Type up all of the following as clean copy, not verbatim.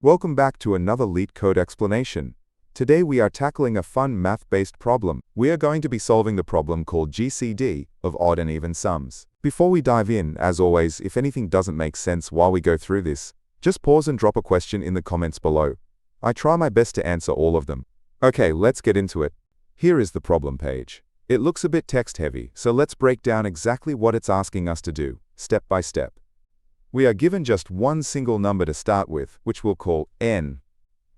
Welcome back to another Leetcode explanation. Today we are tackling a fun math-based problem. We are going to be solving the problem called GCD of odd and even sums. Before we dive in, as always, if anything doesn't make sense while we go through this, just pause and drop a question in the comments below. I try my best to answer all of them. Okay, let's get into it. Here is the problem page. It looks a bit text-heavy, so let's break down exactly what it's asking us to do, step by step. We are given just one single number to start with, which we'll call n.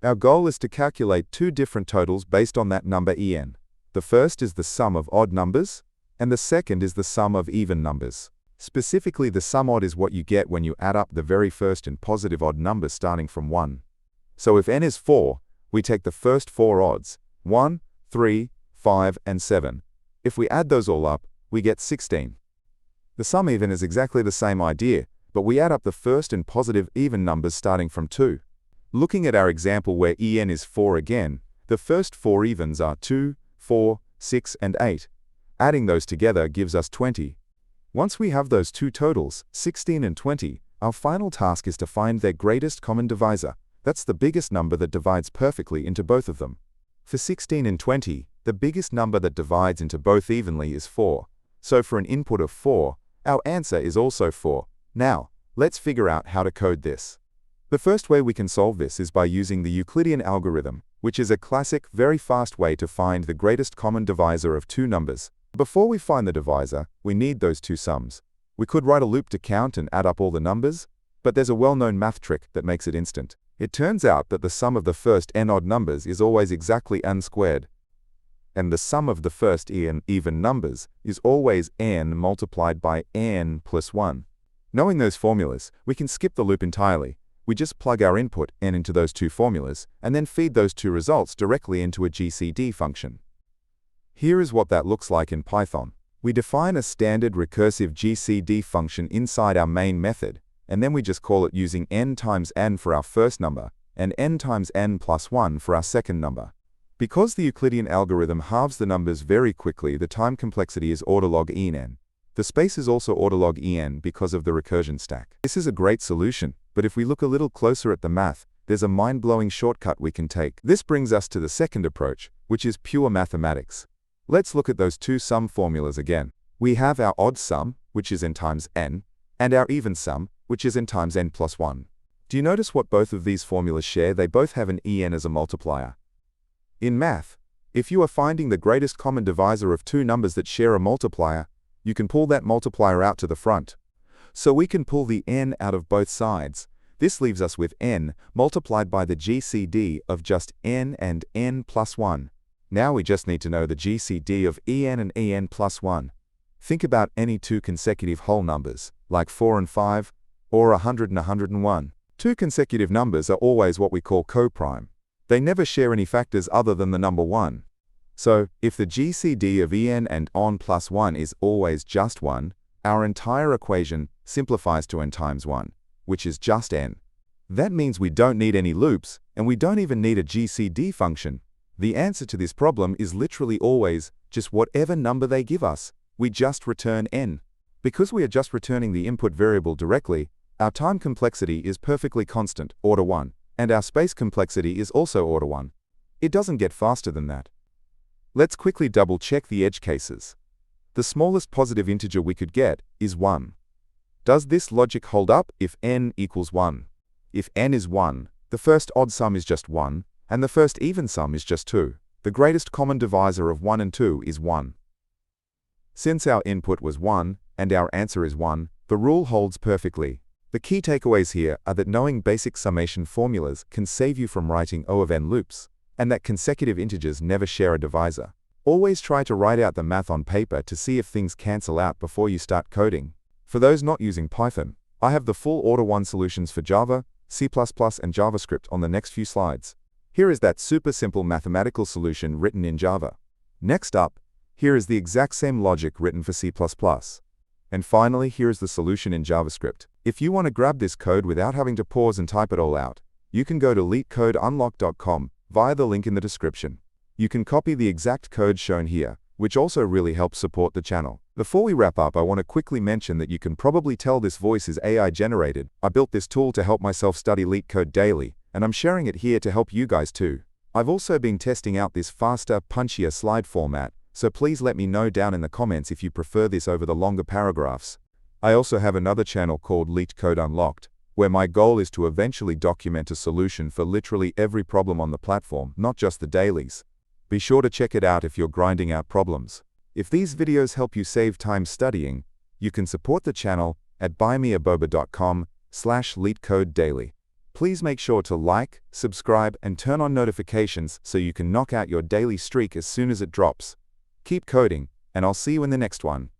Our goal is to calculate two different totals based on that number en. The first is the sum of odd numbers, and the second is the sum of even numbers. Specifically, the sum odd is what you get when you add up the very first and positive odd numbers starting from 1. So if n is 4, we take the first four odds, 1, 3, 5, and 7. If we add those all up, we get 16. The sum even is exactly the same idea, but we add up the first and positive even numbers starting from 2. Looking at our example where en is 4 again, the first four evens are 2, 4, 6, and 8. Adding those together gives us 20. Once we have those two totals, 16 and 20, our final task is to find their greatest common divisor. That's the biggest number that divides perfectly into both of them. For 16 and 20, the biggest number that divides into both evenly is 4. So for an input of 4, our answer is also 4. Now, let's figure out how to code this. The first way we can solve this is by using the Euclidean algorithm, which is a classic, very fast way to find the greatest common divisor of two numbers. Before we find the divisor, we need those two sums. We could write a loop to count and add up all the numbers, but there's a well-known math trick that makes it instant. It turns out that the sum of the first n odd numbers is always exactly n squared, and the sum of the first n even numbers is always n multiplied by n plus 1. Knowing those formulas, we can skip the loop entirely. We just plug our input n into those two formulas, and then feed those two results directly into a GCD function. Here is what that looks like in Python. We define a standard recursive GCD function inside our main method, and then we just call it using n times n for our first number, and n times n plus 1 for our second number. Because the Euclidean algorithm halves the numbers very quickly, the time complexity is order log en. The space is also order log en because of the recursion stack. This is a great solution, but if we look a little closer at the math, there's a mind-blowing shortcut we can take. This brings us to the second approach, which is pure mathematics. Let's look at those two sum formulas again. We have our odd sum, which is n times n, and our even sum, which is n times n plus 1. Do you notice what both of these formulas share? They both have an en as a multiplier. In math, if you are finding the greatest common divisor of two numbers that share a multiplier, you can pull that multiplier out to the front. So we can pull the n out of both sides. This leaves us with n multiplied by the GCD of just n and n plus 1. Now we just need to know the GCD of en and en plus 1. Think about any two consecutive whole numbers, like 4 and 5, or 100 and 101. Two consecutive numbers are always what we call coprime. They never share any factors other than the number 1. So, if the GCD of en and on plus 1 is always just 1, our entire equation simplifies to n times 1, which is just n. That means we don't need any loops, and we don't even need a GCD function. The answer to this problem is literally always just whatever number they give us. We just return n. Because we are just returning the input variable directly, our time complexity is perfectly constant, order 1, and our space complexity is also order 1. It doesn't get faster than that. Let's quickly double-check the edge cases. The smallest positive integer we could get is 1. Does this logic hold up if n equals 1? If n is 1, the first odd sum is just 1, and the first even sum is just 2. The greatest common divisor of 1 and 2 is 1. Since our input was 1, and our answer is 1, the rule holds perfectly. The key takeaways here are that knowing basic summation formulas can save you from writing O of n loops, and that consecutive integers never share a divisor. Always try to write out the math on paper to see if things cancel out before you start coding. For those not using Python, I have the full order 1 solutions for Java, C++, and JavaScript on the next few slides. Here is that super simple mathematical solution written in Java. Next up, here is the exact same logic written for C++. And finally, here is the solution in JavaScript. If you want to grab this code without having to pause and type it all out, you can go to leetcodeunlock.com via the link in the description. You can copy the exact code shown here, which also really helps support the channel. Before we wrap up, I want to quickly mention that you can probably tell this voice is AI generated. I built this tool to help myself study Leetcode daily, and I'm sharing it here to help you guys too. I've also been testing out this faster, punchier slide format, so please let me know down in the comments if you prefer this over the longer paragraphs. I also have another channel called Leetcode Unlocked, where my goal is to eventually document a solution for literally every problem on the platform, not just the dailies. Be sure to check it out if you're grinding out problems. If these videos help you save time studying, you can support the channel at buymeaboba.com/LeetCodeDaily. Please make sure to like, subscribe, and turn on notifications so you can knock out your daily streak as soon as it drops. Keep coding, and I'll see you in the next one.